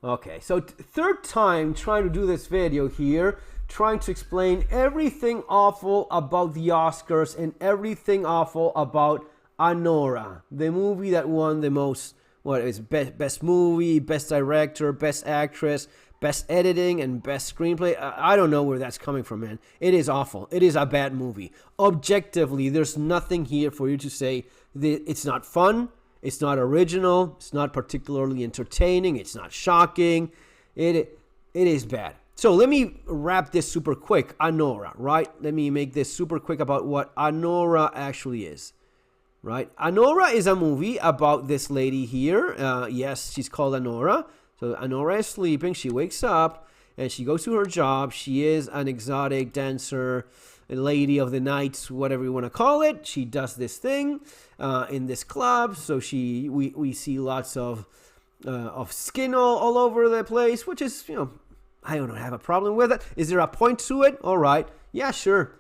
Okay, so third time trying to do this video here, trying to explain everything awful about the Oscars and everything awful about Anora, the movie that won the most, what is best movie, best director, best actress, best editing, and best screenplay. I don't know where that's coming from, man. It is awful. It is a bad movie. Objectively, there's nothing here for you to say that it's not fun. It's not original. It's not particularly entertaining. It's not shocking. It is bad. So let me wrap this super quick. Anora, right? Let me make this super quick about what Anora actually is. Right? Anora is a movie about this lady here. Yes, she's called Anora. So Anora is sleeping. She wakes up and she goes to her job. She is an exotic dancer, a lady of the night, whatever you want to call it. She does this thing in this club. So we see lots of skin all over the place, which is, I don't have a problem with it. Is there a point to it? All right. Yeah, sure.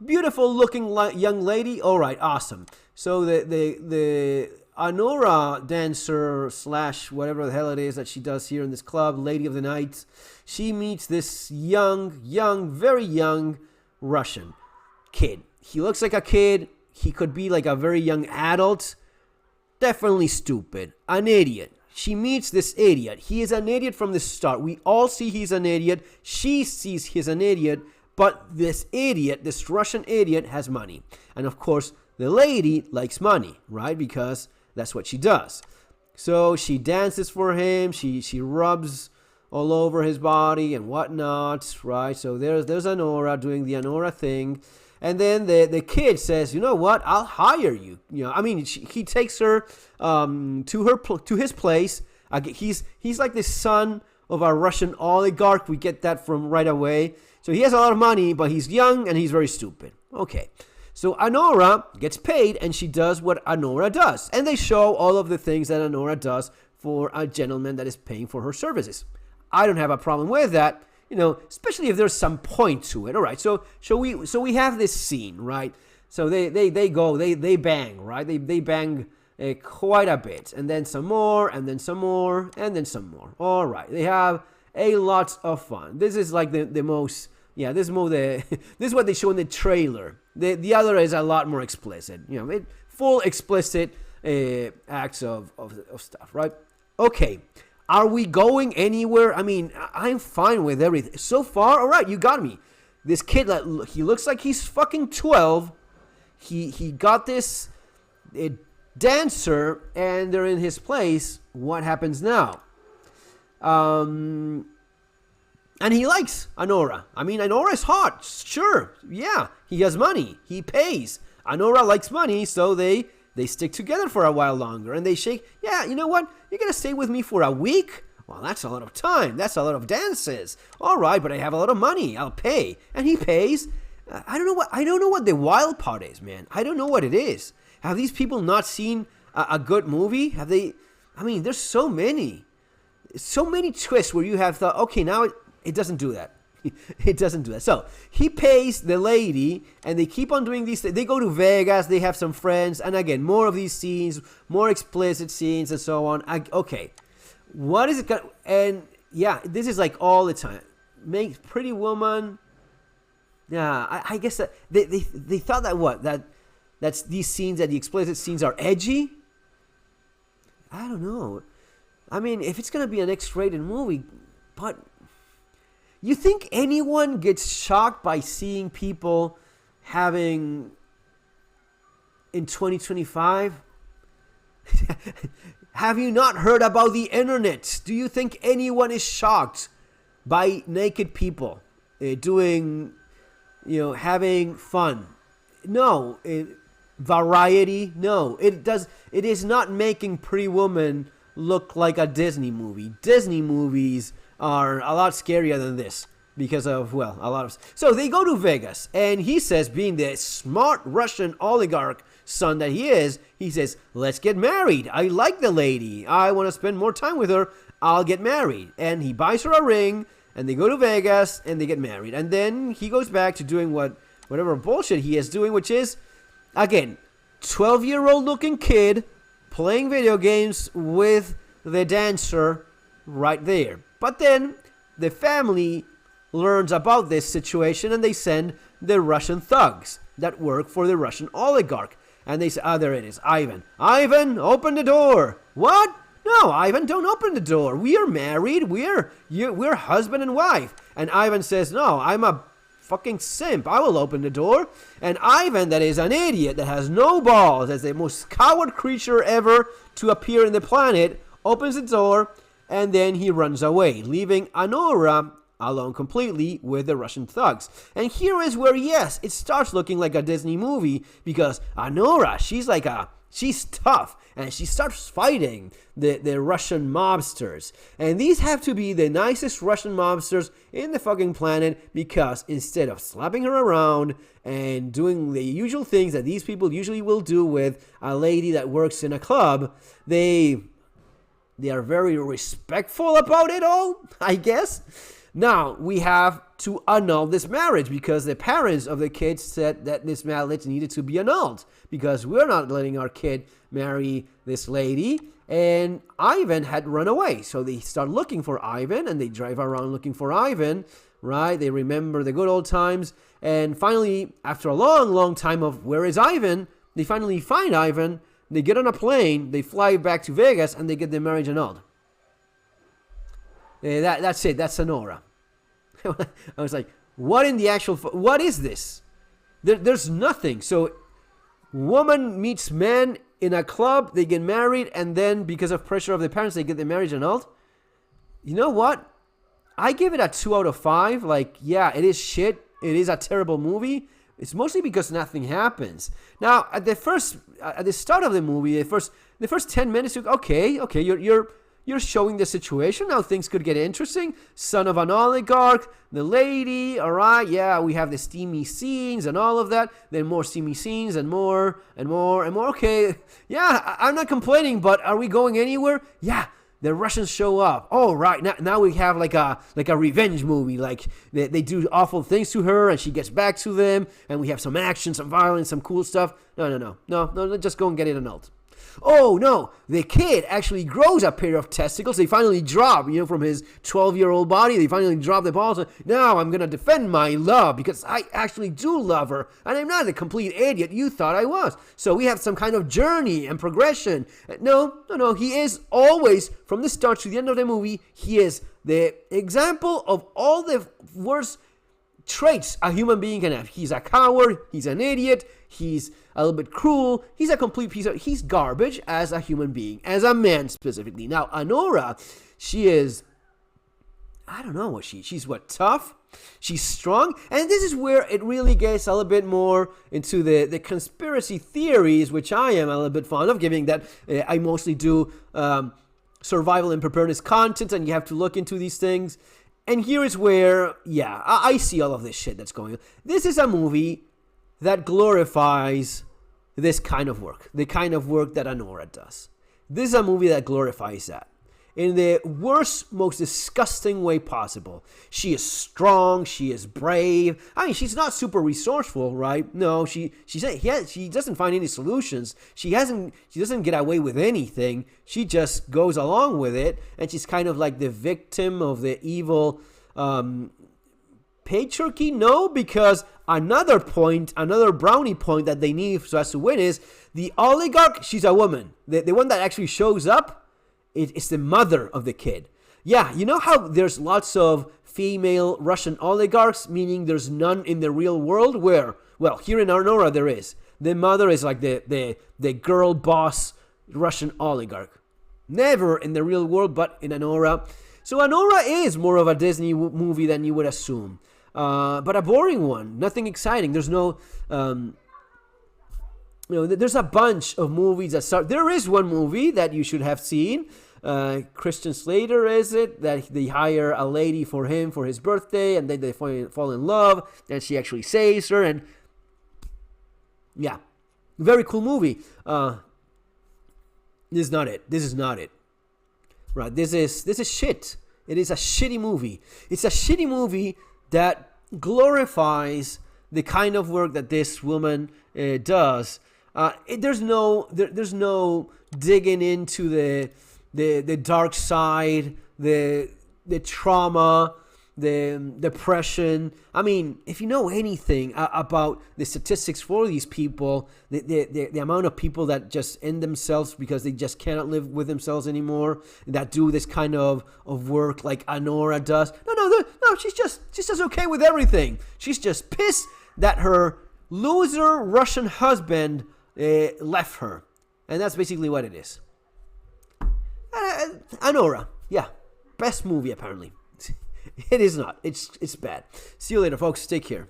Beautiful looking young lady. All right, awesome. So the Anora dancer / whatever the hell it is that she does here in this club, lady of the night, she meets this young, very young Russian kid. He looks like a kid. He could be like a very young adult. Definitely stupid. An idiot. She meets this idiot. He is an idiot from the start. We all see he's an idiot. She sees he's an idiot. But this idiot, this Russian idiot, has money. And of course, the lady likes money, right? Because that's what she does. So she dances for him. She rubs all over his body and whatnot, right? So there's Anora doing the Anora thing. And then the kid says, you know what? I'll hire you. He takes her to his place. He's like the son of a Russian oligarch. We get that from right away. So he has a lot of money, but he's young and he's very stupid. Okay. So Anora gets paid and she does what Anora does. And they show all of the things that Anora does for a gentleman that is paying for her services. I don't have a problem with that, especially if there's some point to it. All right. So we have this scene, right? So they bang, right? They bang quite a bit, and then some more, and then some more, and then some more. All right. They have a lot of fun. This is like the most. Yeah, this is what they show in the trailer. The other is a lot more explicit. Full explicit acts of stuff, right? Okay, are we going anywhere? I'm fine with everything so far. All right, you got me. This kid, he looks like he's fucking 12. He got this dancer, and they're in his place. What happens now? And he likes Anora. Anora is hot. Sure. Yeah. He has money. He pays. Anora likes money, so they stick together for a while longer. And they shake. Yeah, you know what? You're going to stay with me for a week? Well, that's a lot of time. That's a lot of dances. All right, but I have a lot of money. I'll pay. And he pays. I don't know what the wild part is, man. I don't know what it is. Have these people not seen a good movie? Have they? There's so many twists where you have thought, okay, now it doesn't do that. It doesn't do that. So he pays the lady, and they keep on doing these things. They go to Vegas. They have some friends, and again, more of these scenes, more explicit scenes, and so on. Okay, what is it? And yeah, this is like all the time. Make Pretty Woman. Yeah, I guess that they thought that's these scenes, that the explicit scenes are edgy. I don't know. If it's gonna be an X-rated movie, but you think anyone gets shocked by seeing people having in 2025? Have you not heard about the internet? Do you think anyone is shocked by naked people doing, having fun? No. Variety? No. It is not making Pretty Woman look like a Disney movie. Disney movies are a lot scarier than this because of, a lot of... So they go to Vegas, and he says, being the smart Russian oligarch son that he is, he says, let's get married. I like the lady. I want to spend more time with her. I'll get married. And he buys her a ring, and they go to Vegas, and they get married. And then he goes back to doing whatever bullshit he is doing, which is, again, 12-year-old looking kid playing video games with the dancer right there. But then the family learns about this situation and they send the Russian thugs that work for the Russian oligarch. And they say, there it is, Ivan. Ivan, open the door. What? No, Ivan, don't open the door. We are married. We're husband and wife. And Ivan says, no, I'm a fucking simp. I will open the door. And Ivan, that is an idiot, that has no balls, as the most coward creature ever to appear in the planet, opens the door, and then he runs away, leaving Anora alone completely with the Russian thugs. And here is where, yes, it starts looking like a Disney movie, because Anora, she's tough, and she starts fighting the Russian mobsters. And these have to be the nicest Russian mobsters in the fucking planet, because instead of slapping her around and doing the usual things that these people usually will do with a lady that works in a club, they are very respectful about it all, I guess. Now, we have to annul this marriage because the parents of the kids said that this marriage needed to be annulled because we're not letting our kid marry this lady. And Ivan had run away. So they start looking for Ivan and they drive around looking for Ivan, right? They remember the good old times. And finally, after a long, long time of where is Ivan, they finally find Ivan. They get on a plane, they fly back to Vegas, and they get their marriage annulled. That's it. That's Anora. I was like, what in the actual... What is this? There's nothing. So, woman meets man in a club, they get married, and then because of pressure of the parents, they get their marriage annulled. You know what? I give it a 2 out of 5. Like, yeah, it is shit. It is a terrible movie. It's mostly because nothing happens. Now, at the start of the movie, the first 10 minutes, okay, you're showing the situation. Now things could get interesting. Son of an oligarch, the lady, all right, yeah, we have the steamy scenes and all of that. Then more steamy scenes and more and more and more. Okay, yeah, I'm not complaining, but are we going anywhere? Yeah. The Russians show up. Oh, right. Now we have like a revenge movie. Like they do awful things to her and she gets back to them. And we have some action, some violence, some cool stuff. No. Just go and get it annulled. Oh, no. The kid actually grows a pair of testicles. They finally drop, from his 12-year-old body. They finally drop the balls. Now I'm going to defend my love because I actually do love her. And I'm not the complete idiot you thought I was. So we have some kind of journey and progression. No. He is always, from the start to the end of the movie, he is the example of all the worst traits a human being can have. He's a coward. He's an idiot. He's a little bit cruel. He's a complete piece of... He's garbage as a human being, as a man specifically. Now, Anora, she is... I don't know what she's what, tough? She's strong? And this is where it really gets a little bit more into the conspiracy theories, which I am a little bit fond of, given that I mostly do survival and preparedness content, and you have to look into these things. And here is where, yeah, I see all of this shit that's going on. This is a movie that glorifies this kind of work, the kind of work that Anora does. This is a movie that glorifies that in the worst, most disgusting way possible. She is strong. She is brave. I mean, she's not super resourceful, right? No, she doesn't find any solutions. She doesn't get away with anything. She just goes along with it, and she's kind of like the victim of the evil patriarchy. No, because another brownie point that they need so as to win is the oligarch. She's a woman. The one that actually shows up, it's the mother of the kid. Yeah, you know how there's lots of female Russian oligarchs, meaning there's none in the real world? Where? Well, here in Anora there is. The mother is like the girl boss Russian oligarch. Never in the real world, but in Anora. So Anora is more of a Disney movie than you would assume. But a boring one. Nothing exciting. There's no... there's a bunch of movies that start. There is one movie that you should have seen. Christian Slater, is it? That they hire a lady for him for his birthday, and then they fall in love, and she actually saves her, and yeah, very cool movie. This is not it. Right? This is shit. It is a shitty movie. It's a shitty movie that glorifies the kind of work that this woman does. There's no digging into the dark side the trauma, the depression. I mean, if you know anything about the statistics for these people, the amount of people that just end themselves because they just cannot live with themselves anymore, that do this kind of work like Anora does. No, she's just okay with everything. She's just pissed that her loser Russian husband left her. And that's basically what it is. Anora, yeah. Best movie, apparently. It is not. It's bad. See you later, folks. Take care.